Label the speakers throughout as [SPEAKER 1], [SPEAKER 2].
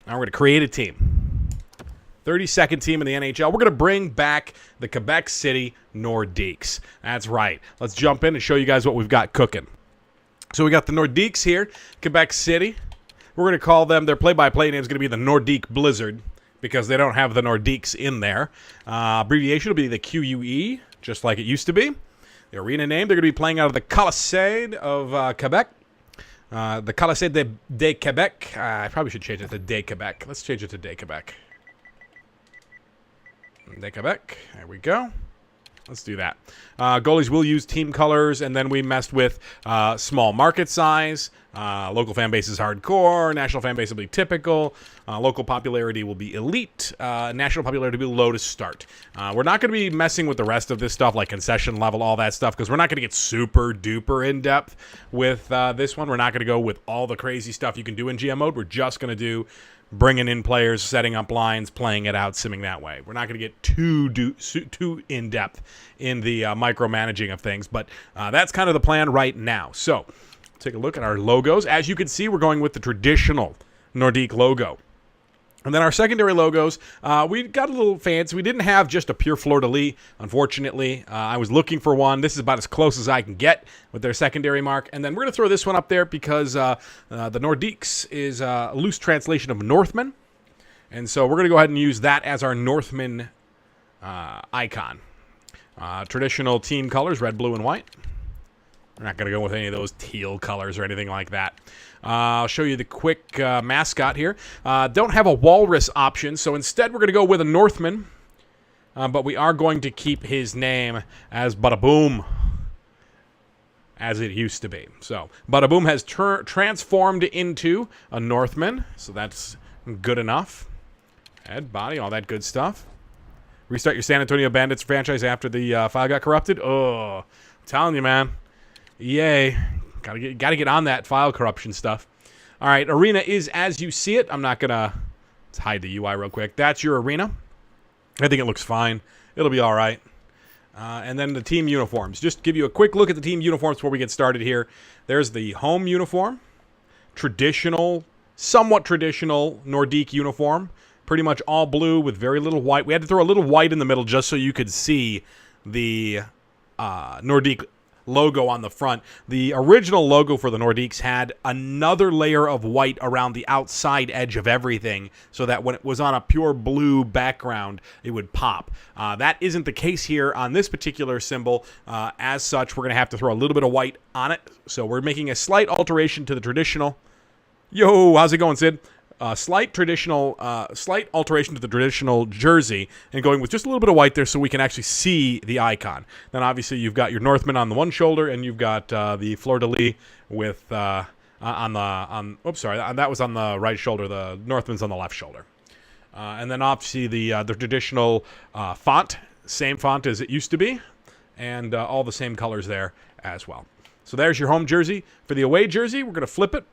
[SPEAKER 1] Now we're going to create a team. 32nd team in the NHL. We're going to bring back the Quebec City Nordiques. That's right. Let's jump in and show you guys what we've got cooking. So we got the Nordiques here, Quebec City. We're going to call them, their play-by-play name is going to be the Nordique Blizzard because they don't have the Nordiques in there. Abbreviation will be the QUE, just like it used to be. The arena name, they're going to be playing out of the Colisée of Quebec. The Colisée de Quebec. I probably should change it to de Quebec. Let's change it to de Quebec. De Quebec. There we go. Let's do that. Goalies will use team colors, and then we messed with small market size. Local fan base is hardcore. National fan base will be typical. Local popularity will be elite. National popularity will be low to start. We're not going to be messing with the rest of this stuff, like concession level, all that stuff, because we're not going to get super duper in depth with this one. We're not going to go with all the crazy stuff you can do in GM mode. We're just going to do bringing in players, setting up lines, playing it out, simming that way. We're not going to get too in-depth in the micromanaging of things, but that's kind of the plan right now. So, take a look at our logos. As you can see, we're going with the traditional Nordique logo. And then our secondary logos, we got a little fancy. We didn't have just a pure fleur-de-lis, unfortunately. I was looking for one. This is about as close as I can get with their secondary mark. And then we're going to throw this one up there because the Nordiques is a loose translation of Northman. And so we're going to go ahead and use that as our Northman icon. Traditional team colors, red, blue, and white. We're not going to go with any of those teal colors or anything like that. I'll show you the quick mascot here. Don't have a walrus option, so instead we're going to go with a Northman. But we are going to keep his name as Bada-Boom, as it used to be. So Bada-Boom has transformed into a Northman, so that's good enough. Head, body, all that good stuff. Restart your San Antonio Bandits franchise after the file got corrupted. Oh, I'm telling you, man. Yay. Gotta get on that file corruption stuff. All right, arena is as you see it. I'm not going to... Let's hide the UI real quick. That's your arena. I think it looks fine. It'll be all right. And then the team uniforms. Just give you a quick look at the team uniforms before we get started here. There's the home uniform. Traditional, somewhat traditional Nordique uniform. Pretty much all blue with very little white. We had to throw a little white in the middle just so you could see the Nordique logo on the front. The original logo for the Nordiques had another layer of white around the outside edge of everything so that when it was on a pure blue background, it would pop. That isn't the case here on this particular symbol. As such, we're going to have to throw a little bit of white on it. So we're making a slight alteration to the traditional. Yo, how's it going, Sid? Slight alteration to the traditional jersey and going with just a little bit of white there so we can actually see the icon. Then obviously you've got your Northman on the one shoulder and you've got the fleur-de-lis with that was on the right shoulder. The Northman's on the left shoulder. And then obviously the traditional font, same font as it used to be, and all the same colors there as well. So there's your home jersey. For the away jersey, we're going to flip it.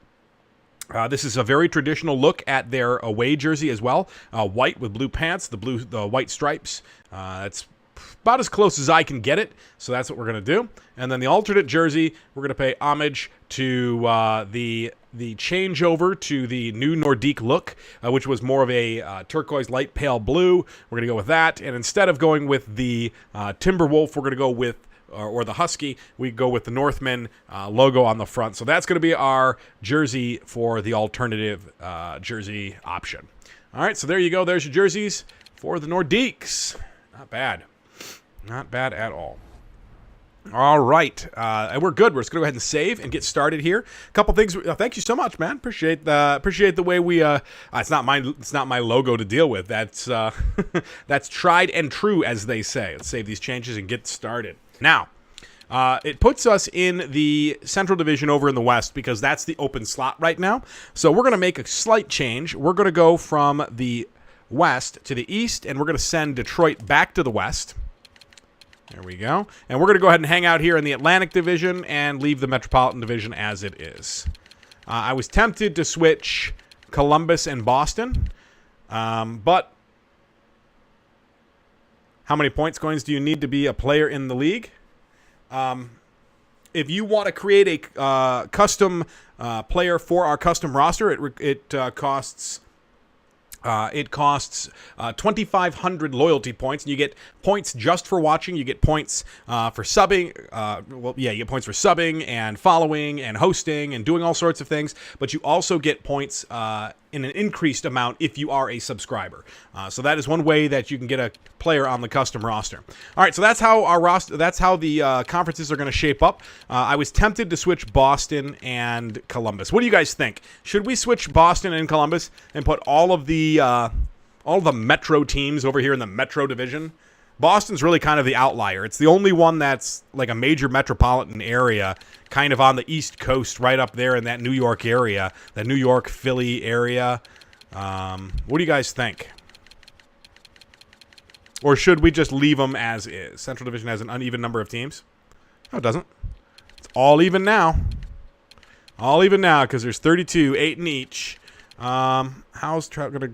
[SPEAKER 1] This is a very traditional look at their away jersey as well. White with blue pants, the white stripes. It's about as close as I can get it, so that's what we're going to do. And then the alternate jersey, we're going to pay homage to the changeover to the new Nordique look, which was more of a turquoise light pale blue. We're going to go with that. And instead of going with the Timberwolf, we're going to go with or the Husky, we go with the Northman logo on the front. So that's going to be our jersey for the alternative jersey option. All right, so there you go. There's your jerseys for the Nordiques. Not bad. Not bad at all. All right, and we're good. We're just going to go ahead and save and get started here. A couple things. Thank you so much, man. Appreciate the way we. It's not my logo to deal with. That's that's tried and true, as they say. Let's save these changes and get started. Now, it puts us in the Central Division over in the West because that's the open slot right now. So we're going to make a slight change. We're going to go from the West to the East, and we're going to send Detroit back to the West. There we go. And we're going to go ahead and hang out here in the Atlantic Division and leave the Metropolitan Division as it is. I was tempted to switch Columbus and Boston, but how many points coins do you need to be a player in the league? If you want to create a custom player for our custom roster, it costs It costs 2,500 loyalty points, and you get points just for watching. You get points for subbing. You get points for subbing and following and hosting and doing all sorts of things. But you also get points in an increased amount if you are a subscriber. So that is one way that you can get a player on the custom roster. All right, so that's how our roster. That's how the conferences are going to shape up. I was tempted to switch Boston and Columbus. What do you guys think? Should we switch Boston and Columbus and put all of the Metro teams over here in the Metro division? Boston's really kind of the outlier. It's the only one that's like a major metropolitan area, kind of on the East Coast, right up there in that New York area, that New York, Philly area. What do you guys think? Or should we just leave them as is? Central Division has an uneven number of teams. No, it doesn't. It's all even now. All even now because there's 32, 8 in each. How's Trout going to...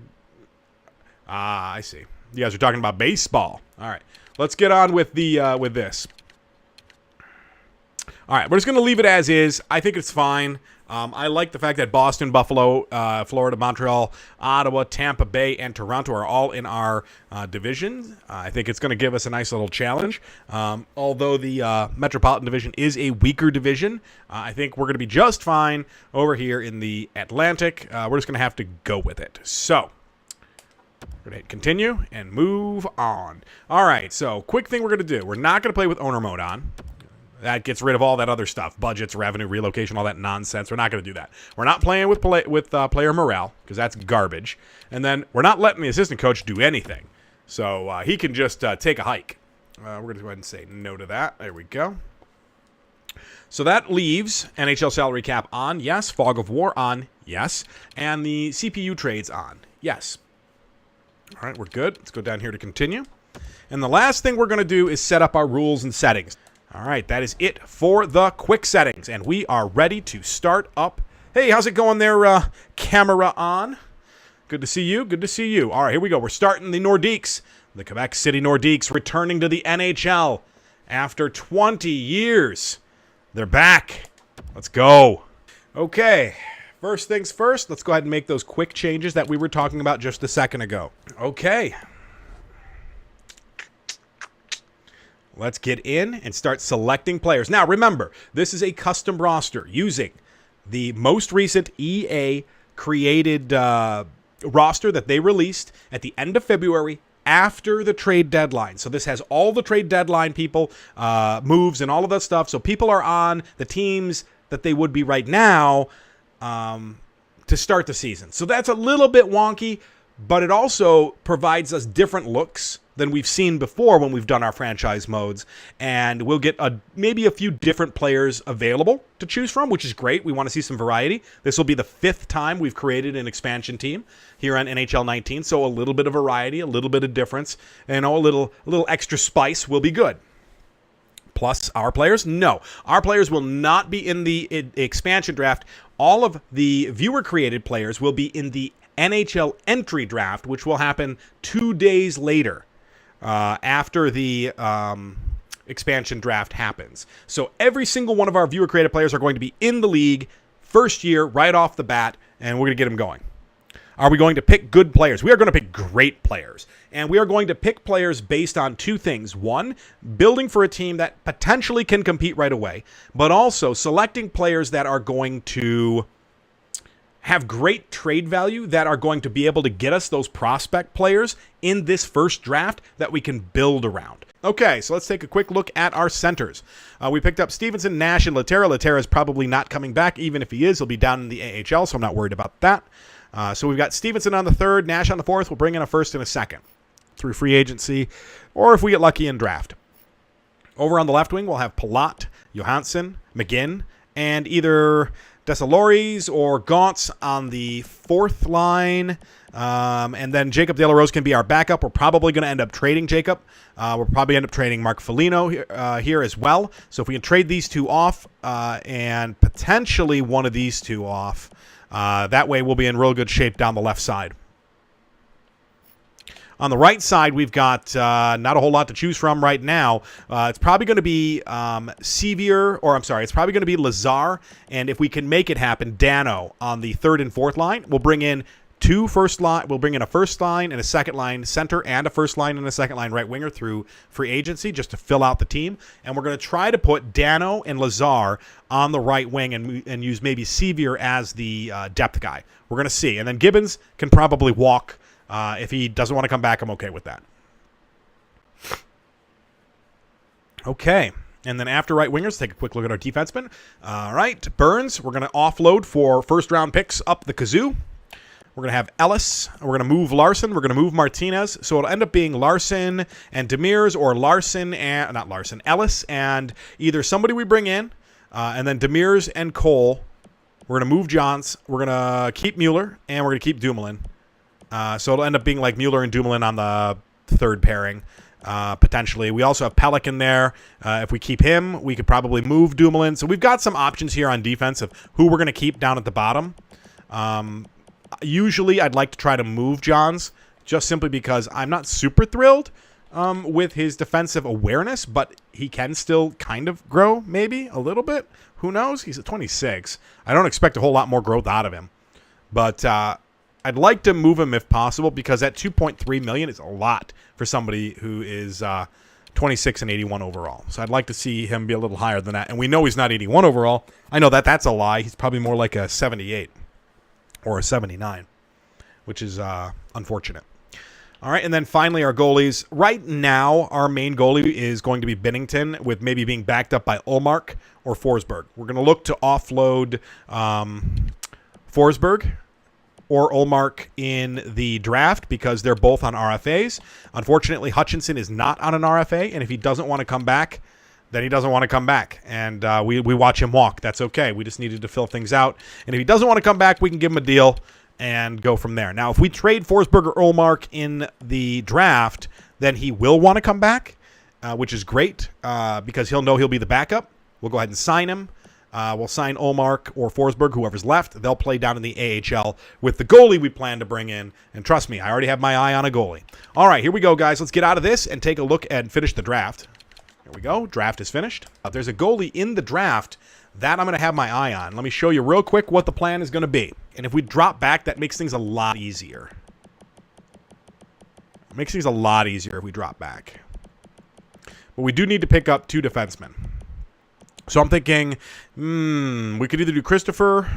[SPEAKER 1] I see. You guys are talking about baseball. All right. Let's get on with the with this. All right. We're just going to leave it as is. I think it's fine. I like the fact that Boston, Buffalo, Florida, Montreal, Ottawa, Tampa Bay, and Toronto are all in our division. I think it's going to give us a nice little challenge. Although the Metropolitan Division is a weaker division, I think we're going to be just fine over here in the Atlantic. We're just going to have to go with it. So we're going to hit continue and move on. All right, so quick thing we're going to do. We're not going to play with owner mode on. That gets rid of all that other stuff. Budgets, revenue, relocation, all that nonsense. We're not going to do that. We're not playing with player morale because that's garbage. And then we're not letting the assistant coach do anything. So he can just take a hike. We're going to go ahead and say no to that. There we go. So that leaves NHL salary cap on, yes. Fog of War on, yes. And the CPU trades on, yes. All right, we're good. Let's go down here to continue. And the last thing we're going to do is set up our rules and settings. All right, that is it for the quick settings, and we are ready to start up. Hey, how's it going there, camera on? Good to see you, good to see you. All right, here we go. We're starting the Nordiques, the Quebec City Nordiques, returning to the NHL after 20 years. They're back. Let's go. Okay, first things first, let's go ahead and make those quick changes that we were talking about just a second ago. Okay. Let's get in and start selecting players. Now, remember, this is a custom roster using the most recent EA created roster that they released at the end of February after the trade deadline. So this has all the trade deadline people, moves, and all of that stuff. So people are on the teams that they would be right now to start the season. So that's a little bit wonky, but it also provides us different looks than we've seen before when we've done our franchise modes, and we'll get maybe a few different players available to choose from, which is great. We want to see some variety. This will be the 5th time we've created an expansion team here on NHL 19, so a little bit of variety, a little bit of difference, and a little extra spice will be good. Plus our players? No. Our players will not be in the expansion draft. All of the viewer-created players will be in the NHL entry draft, which will happen 2 days later. After the expansion draft happens. So every single one of our viewer-created players are going to be in the league first year, right off the bat, and we're going to get them going. Are we going to pick good players? We are going to pick great players. And we are going to pick players based on 2 things. 1, building for a team that potentially can compete right away, but also selecting players that are going to have great trade value, that are going to be able to get us those prospect players in this first draft that we can build around. Okay, so let's take a quick look at our centers. We picked up Stevenson, Nash, and Laterra. Laterra is probably not coming back. Even if he is, he'll be down in the AHL, so I'm not worried about that. So we've got Stevenson on the 3rd, Nash on the 4th. We'll bring in a 1st and a 2nd through free agency, or if we get lucky in draft. Over on the left wing, we'll have Palat, Johansson, McGinn, and either Desalores or Gauntz on the 4th line. And then Jacob De La Rose can be our backup. We're probably going to end up trading Jacob. We'll probably end up trading Mark Foligno here as well. So if we can trade these 2 off and potentially one of these 2 off, that way we'll be in real good shape down the left side. On the right side, we've got not a whole lot to choose from right now. It's probably going to be it's probably going to be Lazar, and if we can make it happen, Dano on the 3rd and 4th line. We'll bring in 2 first line. We'll bring in a first line and a second line center and a first line and a second line right winger through free agency just to fill out the team. And we're going to try to put Dano and Lazar on the right wing and use maybe Sevier as the depth guy. We're going to see. And then Gibbons can probably walk. If he doesn't want to come back, I'm okay with that. Okay. And then after right wingers, take a quick look at our defensemen. All right. Burns, we're going to offload for first-round picks up the kazoo. We're going to have Ellis. We're going to move Larson. We're going to move Martinez. So it'll end up being Larson and Demers, or Larson and, not Larson, Ellis and either somebody we bring in, and then Demers and Cole. We're going to move Johns. We're going to keep Mueller, and we're going to keep Dumoulin. So it'll end up being like Mueller and Dumoulin on the third pairing, potentially. We also have Pellick in there. If we keep him, we could probably move Dumoulin. So we've got some options here on defense of who we're going to keep down at the bottom. Usually, I'd like to try to move Johns, just simply because I'm not super thrilled with his defensive awareness, but he can still kind of grow, maybe, a little bit. Who knows? He's at 26. I don't expect a whole lot more growth out of him. But I'd like to move him if possible, because that $2.3 million is a lot for somebody who is 26 and 81 overall. So I'd like to see him be a little higher than that. And we know he's not 81 overall. I know that that's a lie. He's probably more like a 78. Or a 79, which is unfortunate. All right, and then finally our goalies. Right now, our main goalie is going to be Binnington, with maybe being backed up by Ullmark or Forsberg. We're going to look to offload Forsberg or Ullmark in the draft because they're both on RFAs. Unfortunately, Hutchinson is not on an RFA, and if he doesn't want to come back, then he doesn't want to come back, and we watch him walk. That's okay. We just needed to fill things out, and if he doesn't want to come back, we can give him a deal and go from there. Now, if we trade Forsberg or Ullmark in the draft, then he will want to come back, which is great because he'll know he'll be the backup. We'll go ahead and sign him. We'll sign Ullmark or Forsberg, whoever's left. They'll play down in the AHL with the goalie we plan to bring in, and trust me, I already have my eye on a goalie. All right, here we go, guys. Let's get out of this and take a look and finish the draft. There we go. Draft is finished. There's a goalie in the draft that I'm going to have my eye on. Let me show you real quick what the plan is going to be. And if we drop back, that makes things a lot easier. It makes things a lot easier if we drop back. But we do need to pick up 2 defensemen. So I'm thinking, we could either do Christopher.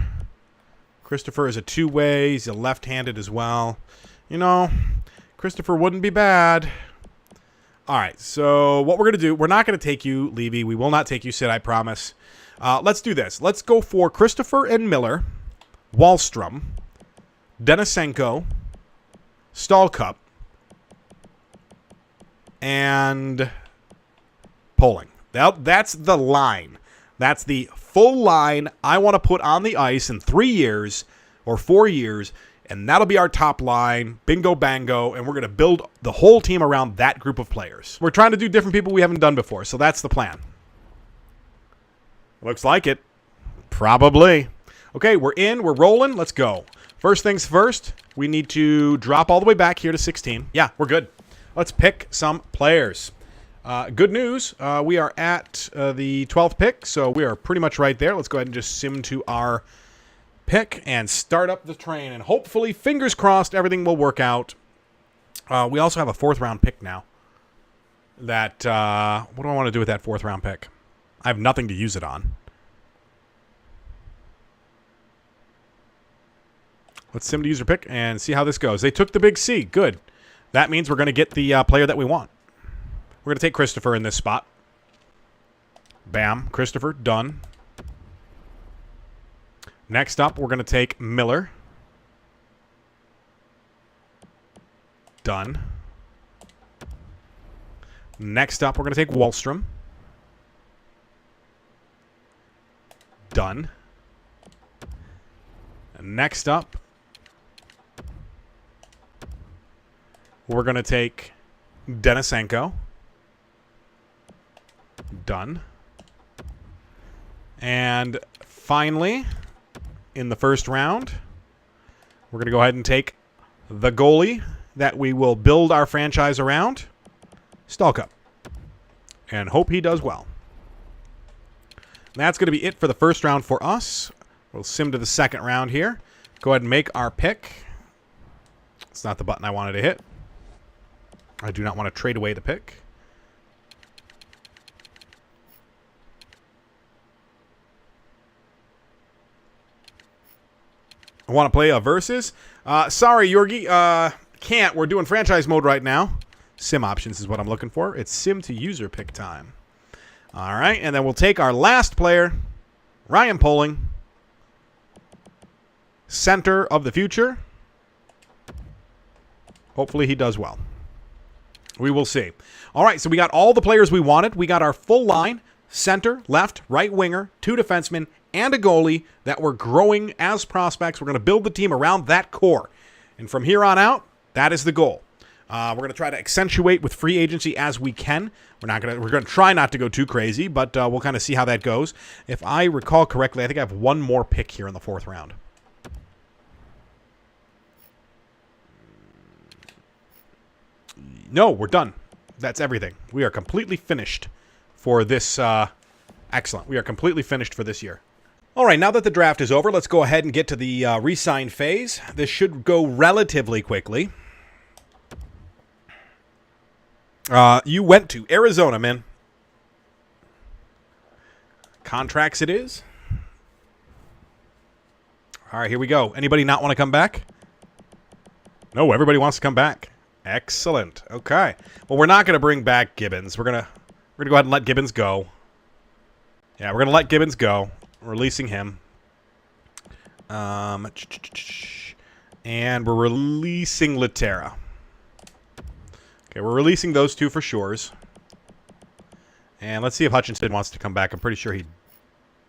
[SPEAKER 1] Christopher is a two-way. He's a left-handed as well. You know, Christopher wouldn't be bad. All right, so what we're going to do, we're not going to take you, Levy. We will not take you, Sid, I promise. Let's do this. Let's go for Christopher and Miller, Wallstrom, Denisenko, Stahlcup, and Poling. That's the line. That's the full line I want to put on the ice in 3 years or 4 years, and that'll be our top line, bingo bango, and we're going to build the whole team around that group of players. We're trying to do different people we haven't done before, so that's the plan. Looks like it. Probably. Okay, we're in. We're rolling. Let's go. First things first, we need to drop all the way back here to 16. Yeah, we're good. Let's pick some players. Good news, we are at the 12th pick, so we are pretty much right there. Let's go ahead and just sim to our pick and start up the train, and hopefully, fingers crossed, everything will work out. We also have a 4th round pick now. What do I want to do with that 4th round pick? I have nothing to use it on. Let's sim to user pick and see how this goes. They took the big C. Good. That means we're going to get the player that we want. We're going to take Christopher in this spot. Bam. Christopher, done. Next up, we're going to take Miller. Done. Next up, we're going to take Wallstrom. Done. Next up, we're going to take Denisenko. Done. And finally, in the first round, we're going to go ahead and take the goalie that we will build our franchise around, Stahlcup, and hope he does well. And that's going to be it for the first round for us. We'll sim to the second round here. Go ahead and make our pick. It's not the button I wanted to hit. I do not want to trade away the pick. I want to play a versus. Sorry, Yorgi. Can't. We're doing franchise mode right now. Sim options is what I'm looking for. It's sim to user pick time. All right, and then we'll take our last player, Ryan Poling, center of the future. Hopefully he does well. We will see. All right, so we got all the players we wanted. We got our full line, center, left, right winger, 2 defensemen, and a goalie that we're growing as prospects. We're going to build the team around that core. And from here on out, that is the goal. We're going to try to accentuate with free agency as we can. We're going to try not to go too crazy, but we'll kind of see how that goes. If I recall correctly, I think I have one more pick here in the 4th round. No, we're done. That's everything. We are completely finished for this. Excellent. We are completely finished for this year. All right, now that the draft is over, let's go ahead and get to the re-sign phase. This should go relatively quickly. You went to Arizona, man. Contracts it is. All right, here we go. Anybody not want to come back? No, everybody wants to come back. Excellent. Okay. Well, we're not going to bring back Gibbons. We're gonna go ahead and let Gibbons go. Yeah, we're going to let Gibbons go. Releasing him. And we're releasing Laterra. Okay, we're releasing those 2 for sures. And let's see if Hutchinson wants to come back. I'm pretty sure he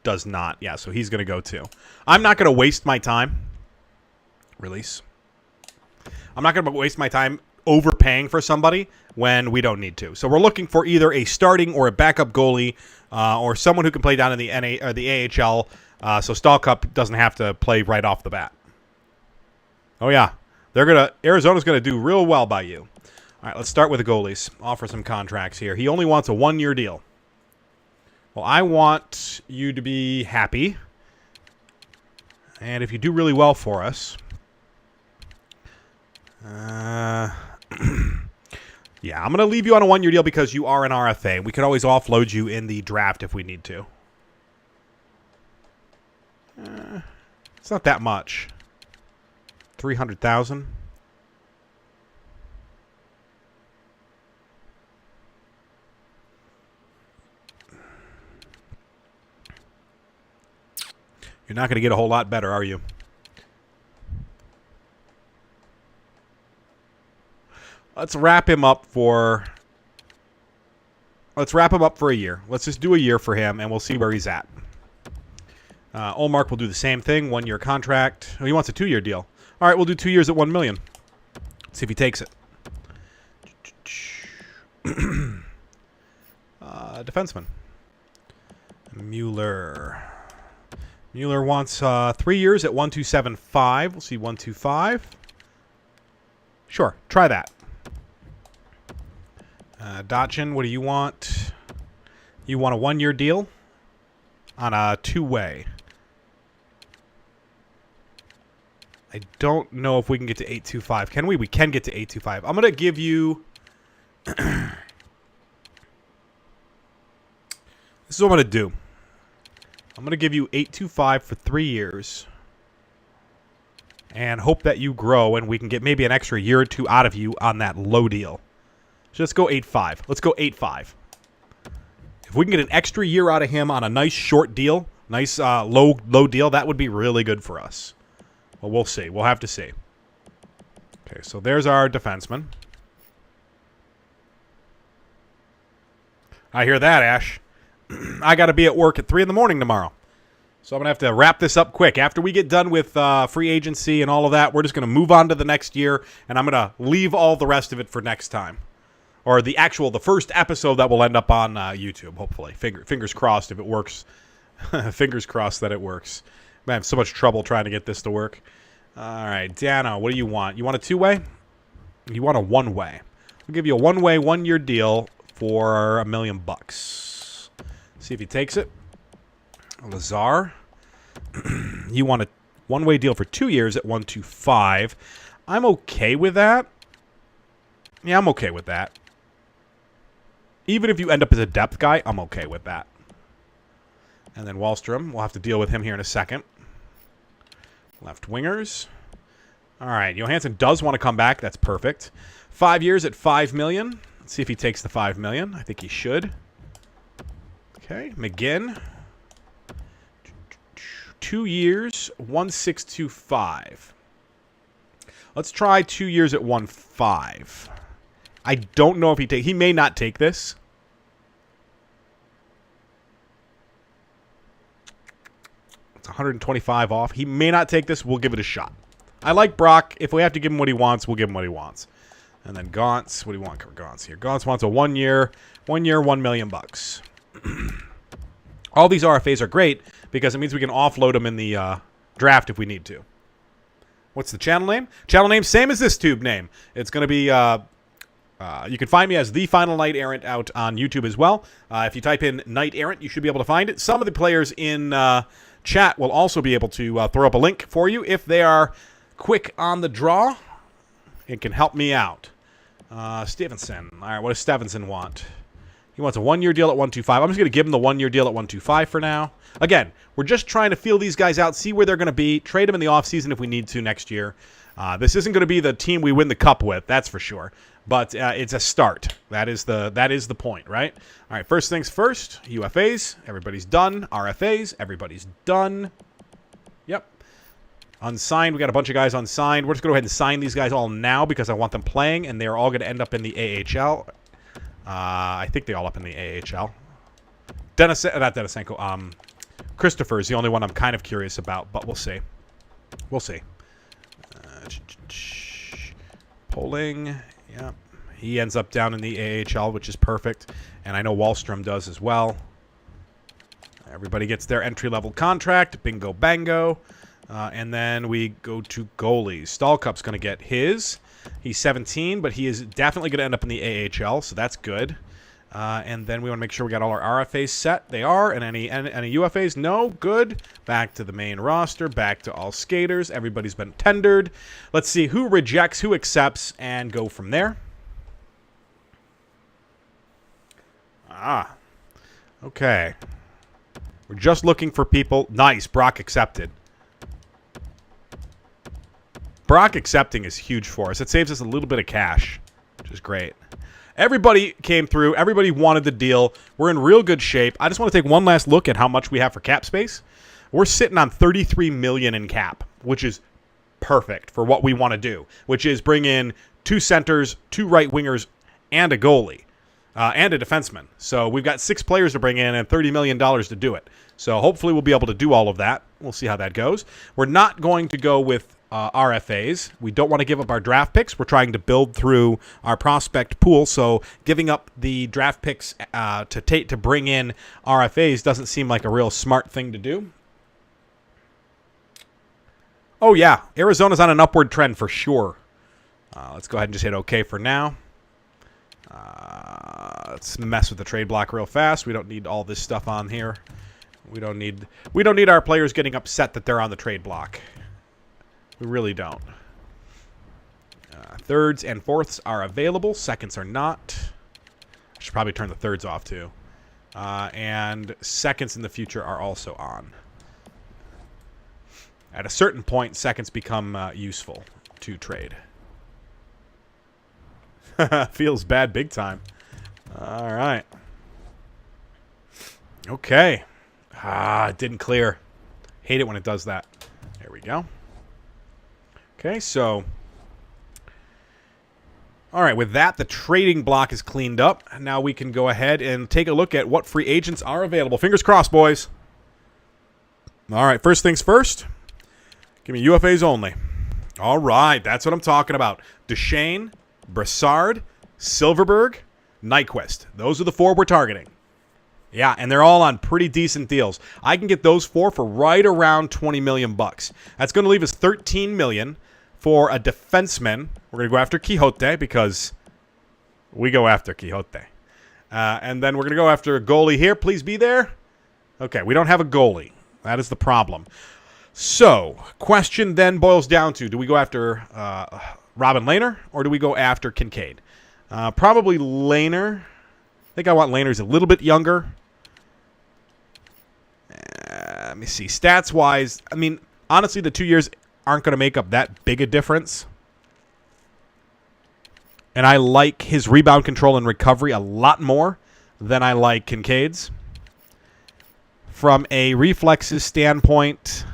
[SPEAKER 1] does not. Yeah, so he's going to go too. I'm not going to waste my time. Release. I'm not going to waste my time overpaying for somebody when we don't need to. So we're looking for either a starting or a backup goalie or someone who can play down in the or the AHL so Stahlcup doesn't have to play right off the bat. Oh, yeah. Arizona's going to do real well by you. All right, let's start with the goalies. Offer some contracts here. He only wants a 1-year deal. Well, I want you to be happy. And if you do really well for us... yeah, I'm going to leave you on a 1-year deal because you are an RFA. We could always offload you in the draft if we need to. It's not that much. 300,000. You're not going to get a whole lot better, are you? Let's wrap him up for a year. Let's just do a year for him, and we'll see where he's at. Olmark will do the same thing, 1-year contract. Oh, he wants a 2-year deal. All right, we'll do 2 years at $1 million. See if he takes it. Defenseman. Mueller. Mueller wants 3 years at 1,275. We'll see 125. Sure, try that. Dotchin, what do you want? You want a 1-year deal on a 2-way. I don't know if we can get to 825. Can we? We can get to 825. I'm going to give you... This is what I'm going to do. I'm going to give you 825 for 3 years. And hope that you grow and we can get maybe an extra year or 2 out of you on that low deal. Just go 8.5. Let's go 8.5. If we can get an extra year out of him on a nice short deal, nice low deal, that would be really good for us. Well, we'll see. We'll have to see. Okay, so there's our defenseman. I hear that, Ash. I got to be at work at 3 in the morning tomorrow. So I'm going to have to wrap this up quick. After we get done with free agency and all of that, we're just going to move on to the next year, and I'm going to leave all the rest of it for next time. Or the first episode that will end up on YouTube, hopefully. Fingers crossed if it works. Fingers crossed that it works. I have so much trouble trying to get this to work. All right, Dano, what do you want? You want a 2-way? You want a 1-way. We'll give you a 1-way, 1-year deal for $1 million. See if he takes it. Lazar. You want a 1-way deal for 2 years at 125. I'm okay with that. Yeah, I'm okay with that. Even if you end up as a depth guy, I'm okay with that. And then Wallstrom, we'll have to deal with him here in a second. Left wingers. All right, Johansson does want to come back. That's perfect. 5 years at $5 million. Let's see if he takes the $5 million. I think he should. Okay, McGinn. 2 years, 1,625. Let's try 2 years at 1.5. I don't know if he may not take this. It's 125 off. He may not take this. We'll give it a shot. I like Brock. If we have to give him what he wants, we'll give him what he wants. And then Gauntz. What do you want for Gauntz here? Gauntz wants a 1 year, $1 million. All these RFAs are great because it means we can offload them in the draft if we need to. What's the channel name? Channel name, same as this tube name. It's going to be, you can find me as The Final Knight Errant out on YouTube as well. If you type in Knight Errant, you should be able to find it. Some of the players in chat will also be able to throw up a link for you if they are quick on the draw. It can help me out. Stevenson. All right, what does Stevenson want? He wants a 1 year deal at 125. I'm just going to give him the 1 year deal at 125 for now. Again, we're just trying to feel these guys out, see where they're going to be, trade them in the offseason if we need to next year. This isn't going to be the team we win the cup with, that's for sure. But it's a start. That is the point, right? All right, first things first, UFAs, everybody's done. RFAs, everybody's done. Yep. Unsigned, we got a bunch of guys unsigned. We're just going to go ahead and sign these guys all now because I want them playing, and they're all going to end up in the AHL. I think they all up in the AHL. Not Denisenko. Christopher is the only one I'm kind of curious about, but we'll see. We'll see. Polling. Yeah. He ends up down in the AHL, which is perfect. And I know Wallstrom does as well. Everybody gets their entry-level contract. Bingo, bango. And then we go to goalies. Stallcup's going to get his. He's 17, but he is definitely going to end up in the AHL, so that's good. And then we want to make sure we got all our RFAs set. They are. And any UFAs? No. Good. Back to the main roster. Back to all skaters. Everybody's been tendered. Let's see who rejects, who accepts, and go from there. Okay. We're just looking for people. Nice. Brock accepted. Brock accepting is huge for us. It saves us a little bit of cash, which is great. Everybody came through. Everybody wanted the deal. We're in real good shape. I just want to take one last look at how much we have for cap space. We're sitting on $33 million in cap, which is perfect for what we want to do, which is bring in 2 centers, 2 right wingers, and a goalie, and a defenseman. So we've got 6 players to bring in and $30 million to do it. So hopefully we'll be able to do all of that. We'll see how that goes. We're not going to go with RFAs. We don't want to give up our draft picks. We're trying to build through our prospect pool, so giving up the draft picks to bring in RFAs doesn't seem like a real smart thing to do. Oh yeah, Arizona's on an upward trend for sure. Let's go ahead and just hit OK for now. Let's mess with the trade block real fast. We don't need all this stuff on here. We don't need our players getting upset that they're on the trade block. We really don't. Thirds and fourths are available. Seconds are not. I should probably turn the thirds off too. And seconds in the future are also on. At a certain point, seconds become useful to trade. Feels bad big time. All right. Okay. It didn't clear. Hate it when it does that. There we go. Okay, so, all right, with that, the trading block is cleaned up. Now we can go ahead and take a look at what free agents are available. Fingers crossed, boys. All right, first things first. Give me UFAs only. All right, that's what I'm talking about. Duchesne, Brassard, Silverberg, Nyquist. Those are the 4 we're targeting. Yeah, and they're all on pretty decent deals. I can get those 4 for right around $20 million. That's going to leave us $13 million for a defenseman. We're going to go after Quixote because we go after Quixote. And then we're going to go after a goalie here. Please be there. Okay, we don't have a goalie. That is the problem. So, question then boils down to, do we go after Robin Lehner or do we go after Kincaid? Probably Lehner. I think I want Lehner. He's a little bit younger. Let me see. Stats-wise, I mean, honestly, the 2 years aren't going to make up that big a difference. And I like his rebound control and recovery a lot more than I like Kincaid's. From a reflexes standpoint,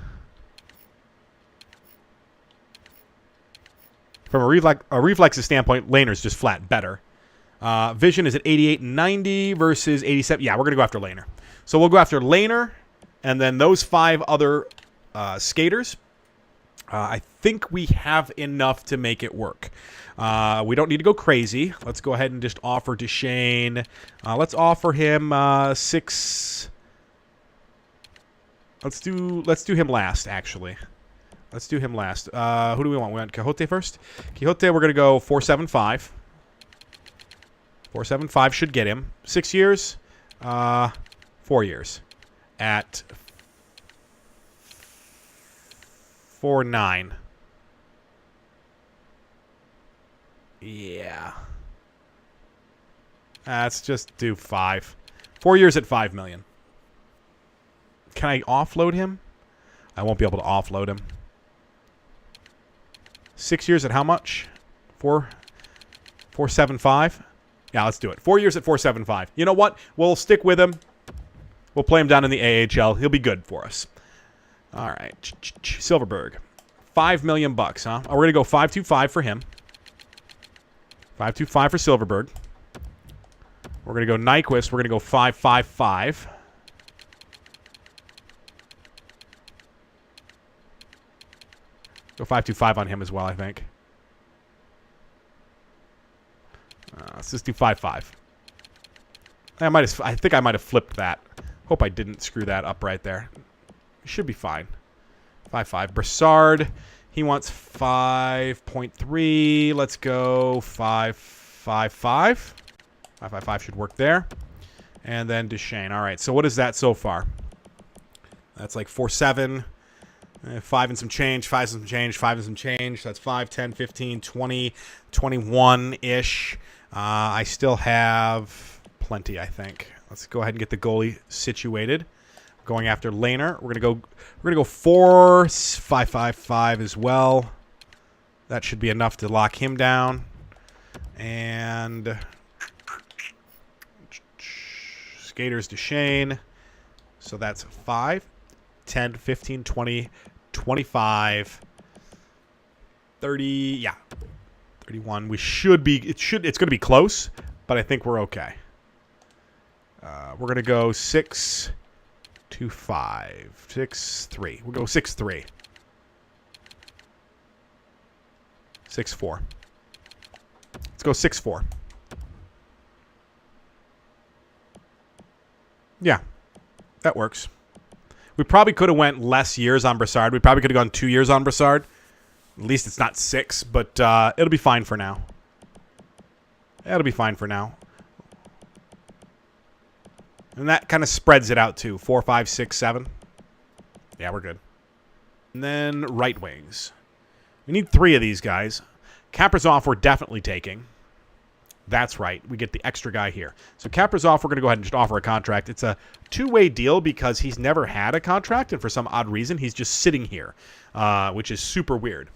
[SPEAKER 1] Lehner's just flat better. Vision is at 88 and 90 versus 87. Yeah, we're going to go after Lehner. So we'll go after Lehner and then those 5 other skaters. I think we have enough to make it work. We don't need to go crazy. Let's go ahead and just offer Duchesne. Let's offer him 6. Let's do him last, actually. Let's do him last. Who do we want? We want Quixote first? Quixote, we're going to go 4.75. 4.75 should get him. 6 years. 4 years. At 4.9. Yeah. Let's just do 5. 4 years at 5 million. Can I offload him? I won't be able to offload him. 6 years at how much? 4.75? Yeah, let's do it. 4 years at 4.75. You know what? We'll stick with him. We'll play him down in the AHL. He'll be good for us. All right. Silverberg. $5 million bucks, huh? Oh, we're going to go 5.25 for him. 5.25 for Silverberg. We're going to go Nyquist. We're going to go 5.55. Go 5.25 on him as well, I think. Let's just do 5.5. I think I might have flipped that. Hope I didn't screw that up right there. Should be fine. 5.5. Brassard, he wants 5.3. Let's go 5.55. 5.55 should work there. And then Duchesne. All right, so what is that so far? That's like 4.7. 5 and some change, 5 and some change, 5 and some change. That's 5, 10, 15, 20, 21-ish. I still have plenty, I think. Let's go ahead and get the goalie situated. Going after Lehner. We're gonna go 4.555 as well. That should be enough to lock him down. And skaters Duchesne. So that's 5, 10, 15, 20, 25, 30, yeah, 31. We should be, it's going to be close, but I think we're okay. We're going to go 6.25, 6.3. We'll go 6.3. 6.4. Let's go 6.4. Yeah, that works. We probably could have went less years on Brassard. We probably could have gone 2 years on Brassard. At least it's not 6, but it'll be fine for now. It'll be fine for now. And that kind of spreads it out too. 4, 5, 6, 7. Yeah, we're good. And then right wings. We need 3 of these guys. Kaprizov we're definitely taking. That's right. We get the extra guy here. So Kaprizov, we're going to go ahead and just offer a contract. It's a two-way deal because he's never had a contract, and for some odd reason, he's just sitting here, which is super weird.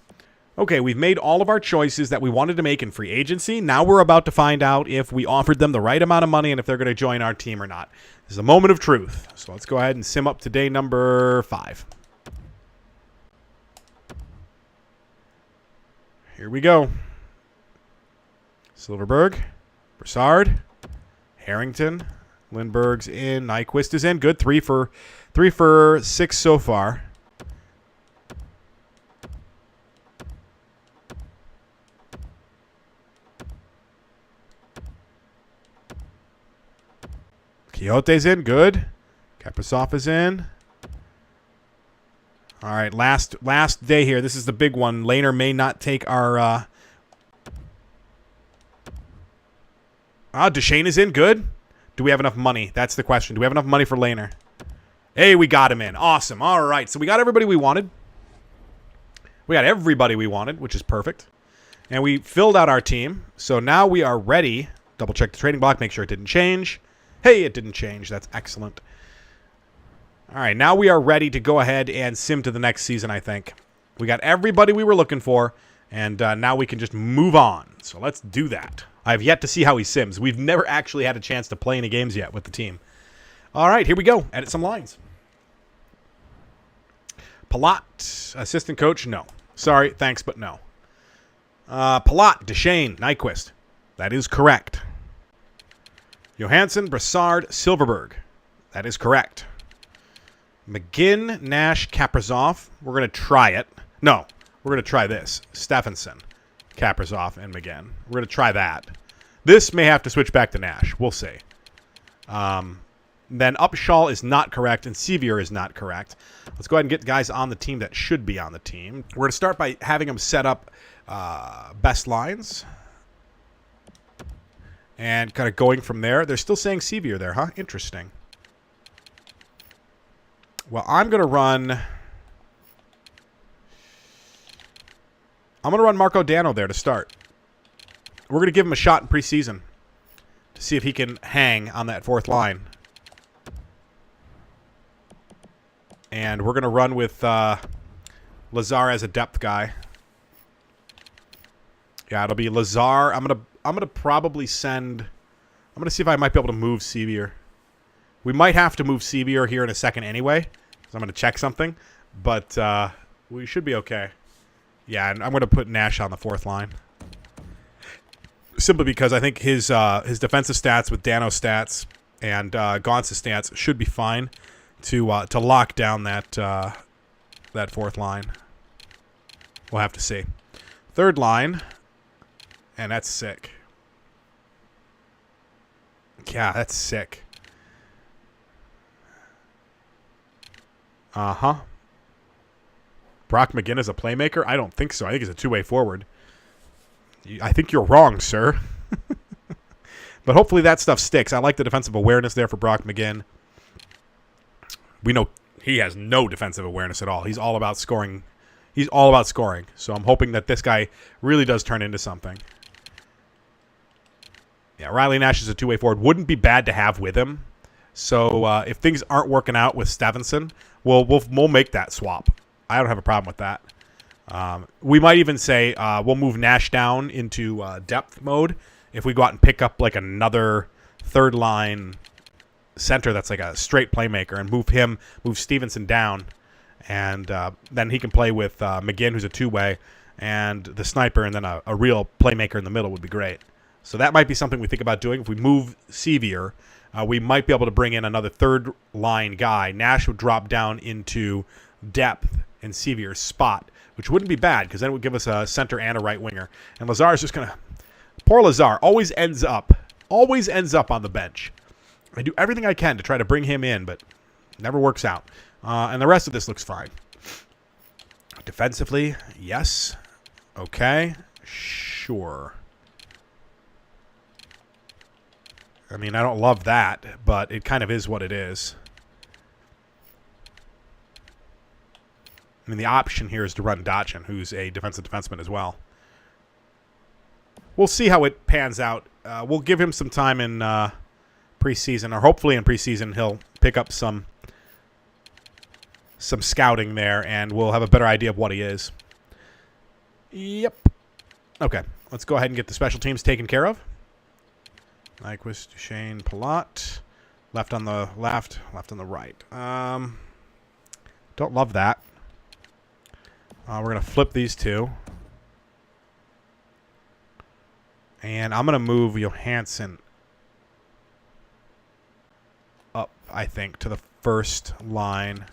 [SPEAKER 1] Okay, we've made all of our choices that we wanted to make in free agency. Now we're about to find out if we offered them the right amount of money and if they're going to join our team or not. This is a moment of truth. So let's go ahead and sim up to day number 5. Here we go. Silverberg, Brassard, Harrington, Lindbergh's in, Nyquist is in. Good, 3 for 6 so far. Quixote's in, good. Kaprizov is in. All right, last day here. This is the big one. Lehner may not take our... Duchesne is in, good. Do we have enough money? That's the question. Do we have enough money for Lehner? Hey, we got him in. Awesome. All right, so we got everybody we wanted. Which is perfect. And we filled out our team. So now we are ready. Double check the trading block. Make sure it didn't change. Hey, it didn't change. That's excellent. All right, now we are ready to go ahead and sim to the next season, I think. We got everybody we were looking for, and now we can just move on. So let's do that. I have yet to see how he sims. We've never actually had a chance to play any games yet with the team. All right, here we go. Edit some lines. Palat, assistant coach, no. Sorry, thanks, but no. Palat, Deschênes, Nyquist. That is correct. Johansson, Brassard, Silverberg. That is correct. McGinn, Nash, Kaprizov. We're going to try it. No, we're going to try this. Stephenson, Kaprizov, and McGinn. We're going to try that. This may have to switch back to Nash. We'll see. Then Upshaw is not correct, and Sevier is not correct. Let's go ahead and get guys on the team that should be on the team. We're going to start by having them set up best lines. And kind of going from there. They're still saying Sevier there, huh? Interesting. Well, I'm going to run Marco Dano there to start. We're going to give him a shot in preseason to see if he can hang on that fourth line. And we're going to run with Lazar as a depth guy. Yeah, it'll be Lazar. I'm gonna probably send. I'm gonna see if I might be able to move Sevier. We might have to move Sevier here in a second anyway, because I'm gonna check something. But we should be okay. Yeah, and I'm gonna put Nash on the fourth line. Simply because I think his defensive stats with Dano's stats and Gaunce's stats should be fine to lock down that fourth line. We'll have to see. Third line, and that's sick. Yeah, that's sick. Uh-huh. Brock McGinn is a playmaker? I don't think so. I think he's a two-way forward. I think you're wrong, sir. But hopefully that stuff sticks. I like the defensive awareness there for Brock McGinn. We know he has no defensive awareness at all. He's all about scoring. He's all about scoring. So I'm hoping that this guy really does turn into something. Yeah, Riley Nash is a two-way forward. Wouldn't be bad to have with him. So if things aren't working out with Stephenson, we'll make that swap. I don't have a problem with that. We might even say we'll move Nash down into depth mode if we go out and pick up like another third line center that's like a straight playmaker and move Stevenson down, and then he can play with McGinn, who's a two-way, and the sniper, and then a real playmaker in the middle would be great. So that might be something we think about doing. If we move Sevier, we might be able to bring in another third line guy. Nash would drop down into depth in Sevier's spot, which wouldn't be bad because then it would give us a center and a right winger. And Lazar is just going to... Poor Lazar always ends up on the bench. I do everything I can to try to bring him in, but never works out. And the rest of this looks fine. Defensively, yes. Okay, sure. I mean, I don't love that, but it kind of is what it is. I mean, the option here is to run Dachin, who's a defensive defenseman as well. We'll see how it pans out. We'll give him some time in preseason, or hopefully in preseason he'll pick up some scouting there, and we'll have a better idea of what he is. Yep. Okay, let's go ahead and get the special teams taken care of. Nyquist, Duchesne, Palat. Left on the left, left on the right. Don't love that. We're going to flip these two. And I'm going to move Johansson up, I think, to the first line.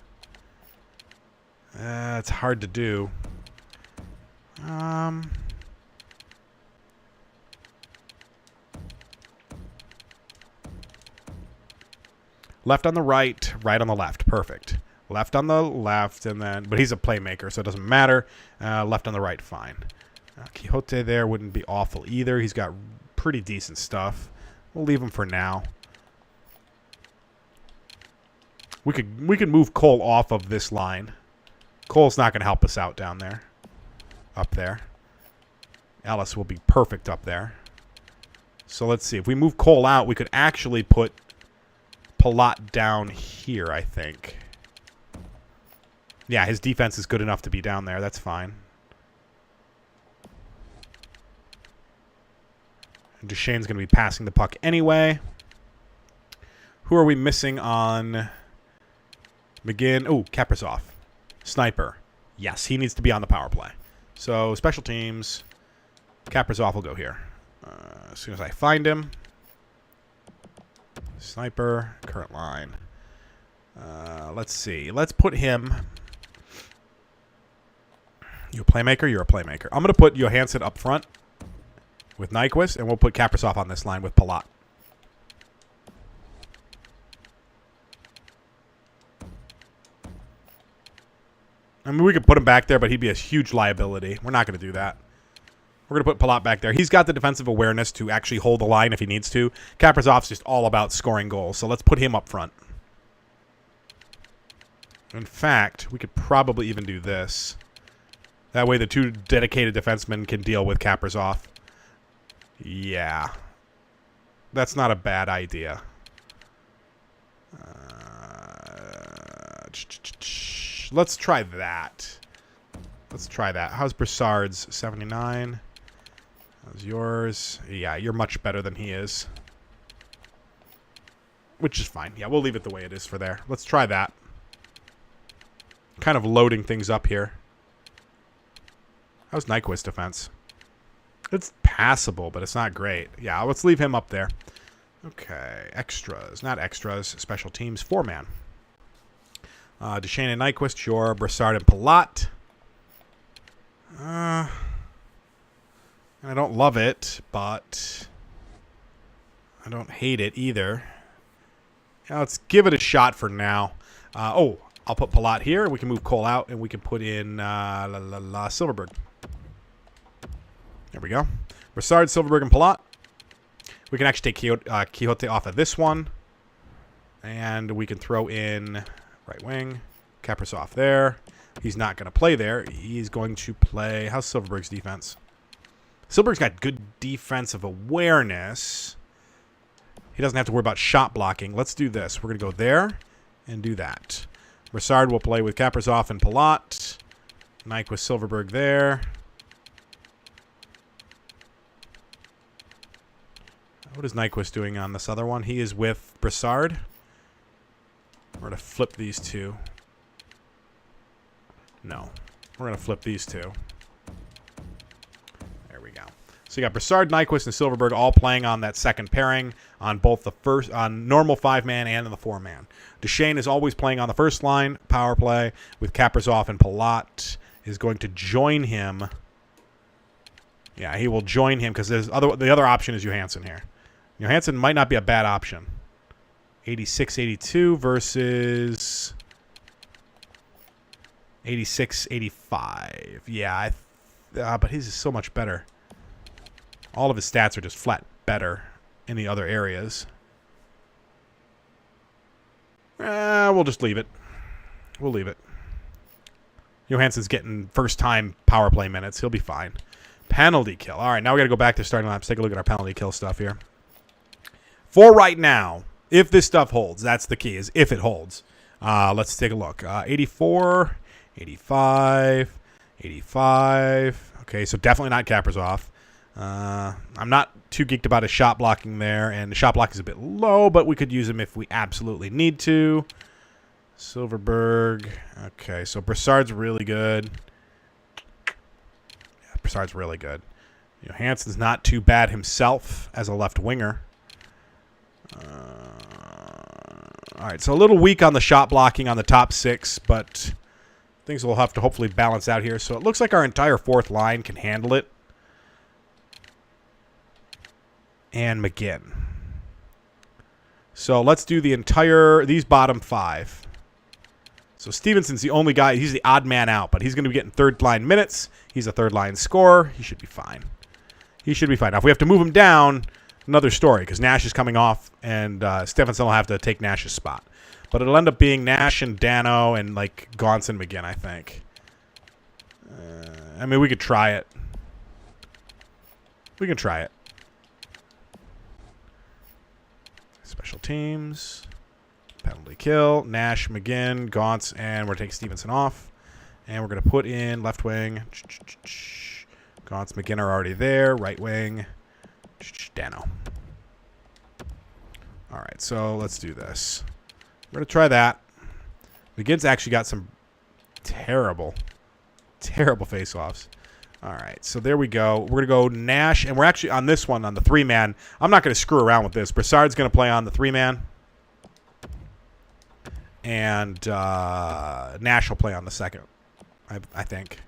[SPEAKER 1] It's hard to do. Left on the right, right on the left. Perfect. Left on the left, and then... But he's a playmaker, so it doesn't matter. Left on the right, fine. Quixote there wouldn't be awful either. He's got pretty decent stuff. We'll leave him for now. We could move Cole off of this line. Cole's not going to help us out down there. Up there. Ellis will be perfect up there. So let's see. If we move Cole out, we could actually put Palat down here, I think. Yeah, his defense is good enough to be down there. That's fine. And Duchesne's going to be passing the puck anyway. Who are we missing on McGinn? Oh, Kaprizov. Sniper. Yes, he needs to be on the power play. So, special teams. Kaprizov will go here. As soon as I find him. Sniper. Current line. Let's see. Let's put him... You a playmaker? You're a playmaker. I'm going to put Johansson up front with Nyquist, and we'll put Kaprizov on this line with Palat. I mean, we could put him back there, but he'd be a huge liability. We're not going to do that. We're going to put Palat back there. He's got the defensive awareness to actually hold the line if he needs to. Kaprizov's just all about scoring goals, so let's put him up front. In fact, we could probably even do this. That way the two dedicated defensemen can deal with Kaprizov. Yeah. That's not a bad idea. Let's try that. Let's try that. How's Brassard's? 79. How's yours? Yeah, you're much better than he is. Which is fine. Yeah, we'll leave it the way it is for there. Let's try that. Kind of loading things up here. How's Nyquist's defense? It's passable, but it's not great. Yeah, let's leave him up there. Okay, extras. Not extras. Special teams. 4-man. Duchesne and Nyquist, sure. Brassard and Palat. I don't love it, but I don't hate it either. Yeah, let's give it a shot for now. I'll put Palat here. We can move Cole out, and we can put in Silverberg. There we go. Brassard, Silverberg, and Palat. We can actually take Quixote off of this one. And we can throw in right wing. Kaprizov there. He's not going to play there. He's going to play... How's Silverberg's defense? Silverberg's got good defensive awareness. He doesn't have to worry about shot blocking. Let's do this. We're going to go there and do that. Brassard will play with Kaprizov and Palat. Nyquist, Silverberg there. What is Nyquist doing on this other one? He is with Brassard. We're going to flip these two. No. We're going to flip these two. There we go. So you got Brassard, Nyquist, and Silverberg all playing on that second pairing on both the first, on normal 5-man and in the 4-man. Duchesne is always playing on the first line, power play, with Kaprizov, and Palat is going to join him. Yeah, he will join him because the other option is Johansson here. Johansson might not be a bad option. 86-82 versus 86-85. Yeah, but his is so much better. All of his stats are just flat better in the other areas. We'll just leave it. We'll leave it. Johansson's getting first-time power play minutes. He'll be fine. Penalty kill. All right, now we got to go back to starting laps. Take a look at our penalty kill stuff here. For right now, if this stuff holds, that's the key, is if it holds. Let's take a look. 84, 85, 85. Okay, so definitely not Kaprizov. I'm not too geeked about his shot blocking there, and the shot block is a bit low, but we could use him if we absolutely need to. Silverberg. Okay, so Brassard's really good. Yeah, Brassard's really good. Johansson's not too bad himself as a left winger. All right, so a little weak on the shot blocking on the top 6, but things will have to hopefully balance out here. So it looks like our entire fourth line can handle it. And McGinn. So let's do these bottom 5. So Stevenson's the only guy. He's the odd man out, but he's going to be getting third-line minutes. He's a third-line scorer. He should be fine. He should be fine. Now, if we have to move him down, another story, because Nash is coming off, and Stephenson will have to take Nash's spot. But it'll end up being Nash and Dano and, like, Gaunce and McGinn, I think. I mean, we could try it. We can try it. Special teams. Penalty kill. Nash, McGinn, Gaunce, and we're taking Stevenson off. And we're going to put in left wing. Gaunce, McGinn are already there. Right wing. Dano. All right, so let's do this. We're going to try that. McGinn's actually got some terrible face-offs. All right, so there we go. We're going to go Nash, and we're actually on this one, on the 3-man. I'm not going to screw around with this. Brassard's going to play on the 3-man. And Nash will play on the second, I think.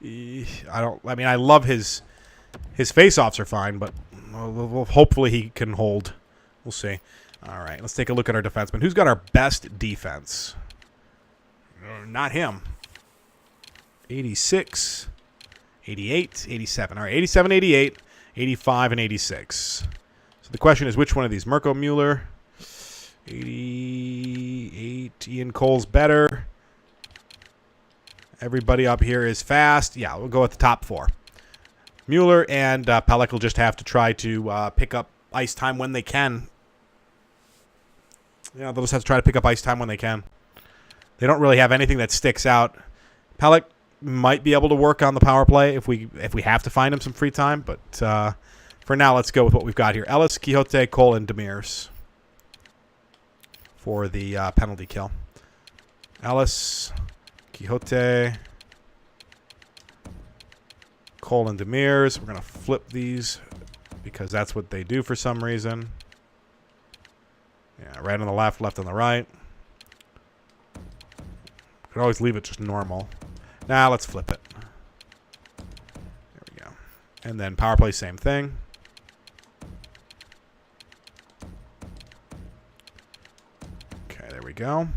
[SPEAKER 1] I mean, I love his face-offs are fine, but hopefully he can hold. We'll see. All right, let's take a look at our defenseman. Who's got our best defense? Not him. 86, 88, 87. All right, 87, 88, 85, and 86. So the question is, which one of these? Mirko Mueller, 88. Ian Cole's better. Everybody up here is fast. Yeah, we'll go with the top 4. Mueller and Pelech will just have to try to pick up ice time when they can. Yeah, they'll just have to try to pick up ice time when they can. They don't really have anything that sticks out. Pelech might be able to work on the power play if we have to find him some free time. But for now, let's go with what we've got here. Ellis, Quixote, Cole, and Demers for the penalty kill. Ellis, Quixote, Cole, and Demers. We're going to flip these because that's what they do for some reason. Yeah, right on the left, left on the right. Could always leave it just normal. Now let's flip it. There we go. And then power play, same thing. Okay, there we go.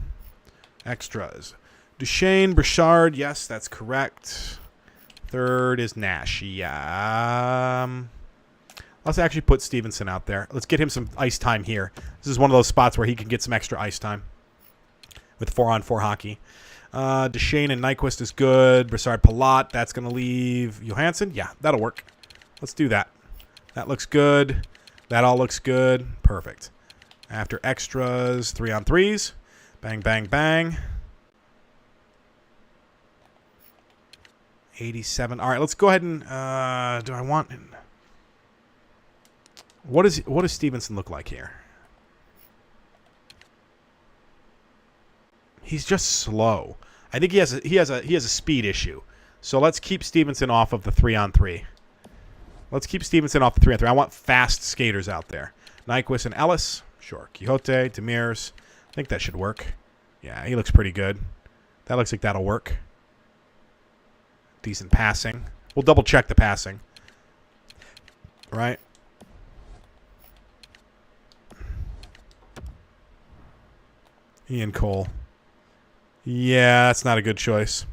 [SPEAKER 1] Extras. Duchesne, Brassard. Yes, that's correct. Third is Nash. Yeah. Let's actually put Stevenson out there. Let's get him some ice time here. This is one of those spots where he can get some extra ice time with 4-on-4 hockey. Duchesne and Nyquist is good. Brassard, Palat. That's going to leave Johansson. Yeah, that'll work. Let's do that. That looks good. That all looks good. Perfect. After extras, 3-on-3s. Bang, bang, bang. 87. All right, let's go ahead and do I want... What does Stevenson look like here? He's just slow. I think he has a speed issue. So let's keep Stevenson off of the 3-on-3. Let's keep Stevenson off the 3-on-3. I want fast skaters out there. Nyquist and Ellis. Sure. Quixote, Demers. I think that should work. Yeah, he looks pretty good. That looks like that'll work. Decent passing. We'll double check the passing. Right? Ian Cole. Yeah, that's not a good choice.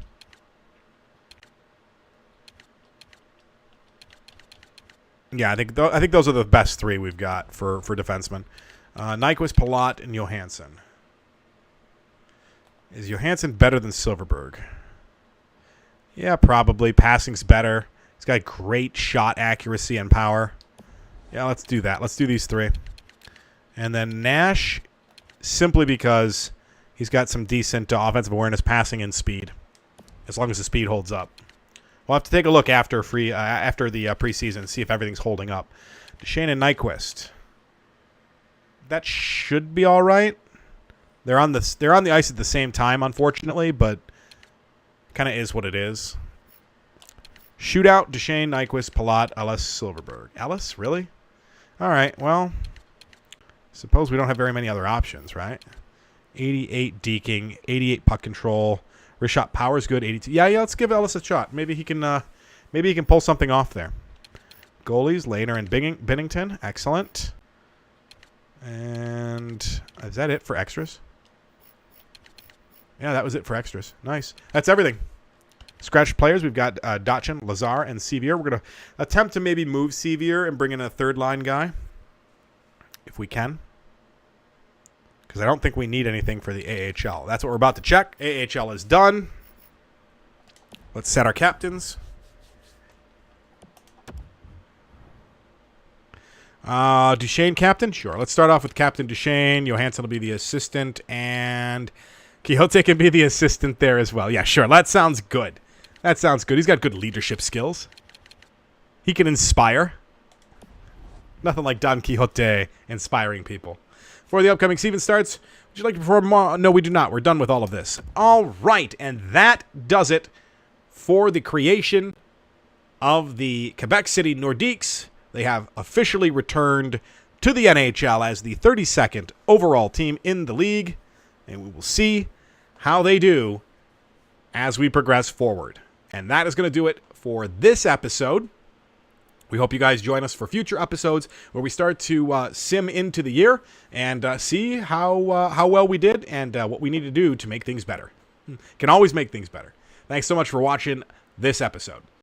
[SPEAKER 1] Yeah, I think those are the best 3 we've got for defensemen. Nyquist, Palat, and Johansson. Is Johansson better than Silverberg? Yeah, probably. Passing's better. He's got great shot accuracy and power. Yeah, let's do that. Let's do these 3. And then Nash, simply because he's got some decent offensive awareness, passing, and speed. As long as the speed holds up. We'll have to take a look after the preseason and see if everything's holding up. Duchesne and Nyquist. That should be all right. They're on the ice at the same time, unfortunately, but kind of is what it is. Shootout: Duchesne, Nyquist, Palat, Ellis, Silverberg. Ellis, really? All right. Well, suppose we don't have very many other options, right? 88 deking, 88 puck control. Wrist shot power is good. 82. Yeah. Let's give Ellis a shot. Maybe he can pull something off there. Goalies: Lehner and Binnington. Excellent. And is that it for extras? Yeah, that was it for extras. Nice. That's everything. Scratch players, we've got Dotchin, Lazar, and Sevier. We're going to attempt to maybe move Sevier and bring in a third-line guy, if we can. because I don't think we need anything for the AHL. That's what we're about to check. AHL is done. Let's set our captains. Duchesne captain? Sure. Let's start off with Captain Duchesne. Johansson will be the assistant, and Quixote can be the assistant there as well. Yeah, sure. That sounds good. That sounds good. He's got good leadership skills. He can inspire. Nothing like Don Quixote inspiring people. Before the upcoming season starts, would you like to perform more? No, we do not. We're done with all of this. All right, and that does it for the creation of the Quebec City Nordiques. They have officially returned to the NHL as the 32nd overall team in the league, and we will see how they do as we progress forward. And that is going to do it for this episode. We hope you guys join us for future episodes where we start to sim into the year and see how well we did and what we need to do to make things better. Can always make things better. Thanks so much for watching this episode.